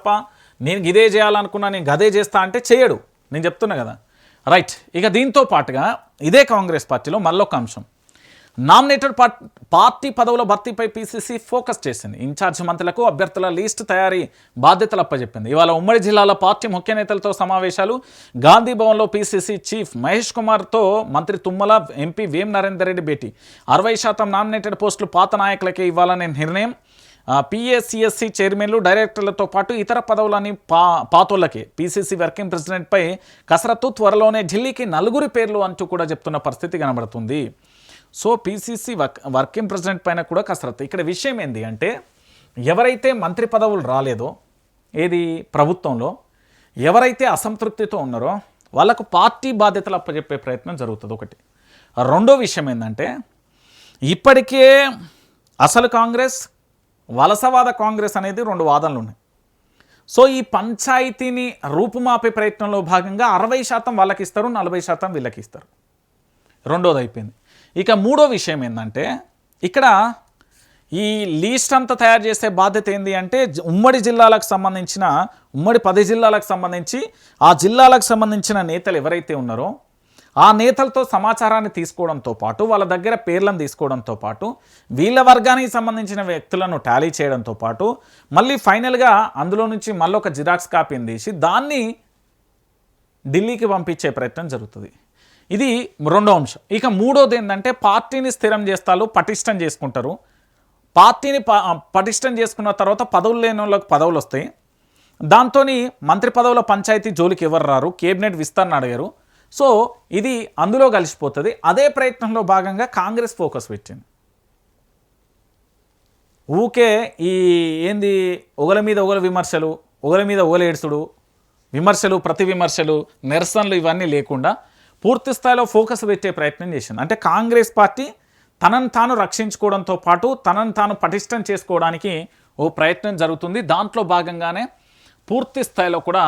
తప్ప నేను ఇదే చేయాలనుకున్నా నేను గదే చేస్తా అంటే చేయడు. నేను చెప్తున్నా కదా. రైట్. ఇక దీంతో పాటుగా ఇదే కాంగ్రెస్ పార్టీలో మళ్ళొక అంశం, నామినేటెడ్ పార్టీ పదవుల భర్తీపై పీసీసీ ఫోకస్ చేసింది. ఇన్ఛార్జ్ మంత్రులకు అభ్యర్థుల లిస్ట్ తయారీ బాధ్యతలు అప్పచెప్పింది. ఇవాళ ఉమ్మడి జిల్లాల పార్టీ ముఖ్య నేతలతో సమావేశాలు. గాంధీ భవన్లో పీసీసీ చీఫ్ మహేష్ కుమార్తో మంత్రి తుమ్మల, ఎంపీ వేం నరేందర్ రెడ్డి భేటీ. 60% నామినేటెడ్ పోస్టులు పాత నాయకులకే ఇవ్వాలనే నిర్ణయం. పిఏసిఎస్సి చైర్మన్లు, డైరెక్టర్లతో పాటు ఇతర పదవులని పాతోళ్లకే. పీసీసీ వర్కింగ్ ప్రెసిడెంట్పై కసరత్తు. త్వరలోనే ఢిల్లీకి 4 పేర్లు అంటూ కూడా చెప్తున్న పరిస్థితి కనబడుతుంది. సో పీసీసీ వర్కింగ్ ప్రెసిడెంట్ పైన కూడా కసరత్తు. ఇక్కడ విషయం ఏంటి అంటే, ఎవరైతే మంత్రి పదవులు రాలేదో ఏది ప్రభుత్వంలో, ఎవరైతే అసంతృప్తితో ఉన్నారో వాళ్ళకు పార్టీ బాధ్యతలు అప్పచెప్పే ప్రయత్నం జరుగుతుంది ఒకటి. రెండో విషయం ఏంటంటే, ఇప్పటికే అసలు కాంగ్రెస్, వలసవాద కాంగ్రెస్ అనేది 2 వాదనలు ఉన్నాయి. సో ఈ పంచాయతీని రూపుమాపే ప్రయత్నంలో భాగంగా 60% వాళ్ళకి ఇస్తారు, 40% వీళ్ళకి ఇస్తారు. రెండోది అయిపోయింది. ఇక మూడో విషయం ఏంటంటే, ఇక్కడ ఈ లీస్ట్ అంతా తయారు చేసే బాధ్యత ఏంటి అంటే, ఉమ్మడి జిల్లాలకు సంబంధించిన ఉమ్మడి 10 జిల్లాలకు సంబంధించి ఆ జిల్లాలకు సంబంధించిన నేతలు ఎవరైతే ఉన్నారో ఆ నేతలతో సమాచారాన్ని తీసుకోవడంతో పాటు, వాళ్ళ దగ్గర పేర్లను తీసుకోవడంతో పాటు, వీళ్ళ వర్గానికి సంబంధించిన వ్యక్తులను టాలీ చేయడంతో పాటు, మళ్ళీ ఫైనల్గా అందులో నుంచి మళ్ళీ ఒక జిరాక్స్ కాపీని తీసి దాన్ని ఢిల్లీకి పంపించే ప్రయత్నం జరుగుతుంది. ఇది రెండో అంశం. ఇక మూడోది ఏంటంటే, పార్టీని స్థిరం చేస్తారు, పటిష్టం చేసుకుంటారు. పార్టీని పటిష్టం చేసుకున్న తర్వాత పదవులు లేని వాళ్ళకి పదవులు వస్తాయి. దాంతో మంత్రి పదవుల పంచాయతీ జోలికి ఎవరు రారు, కేబినెట్ విస్తరణ అడిగారు. సో ఇది అందులో కలిసిపోతుంది. అదే ప్రయత్నంలో భాగంగా కాంగ్రెస్ ఫోకస్ పెట్టింది. ఊకే ఈ ఏంది ఒకరి మీద ఒకరు విమర్శలు, ఒకరి మీద ఒకరు ఏడ్చుడు, విమర్శలు, ప్రతి విమర్శలు, నిరసనలు ఇవన్నీ లేకుండా పూర్తి స్థాయిలో ఫోకస్ పెట్టే ప్రయత్నం చేసింది. అంటే కాంగ్రెస్ పార్టీ తనను తాను రక్షించుకోవడంతో పాటు తనను తాను పటిష్టం చేసుకోవడానికి ఓ ప్రయత్నం జరుగుతుంది. దాంట్లో భాగంగానే పూర్తి స్థాయిలో కూడా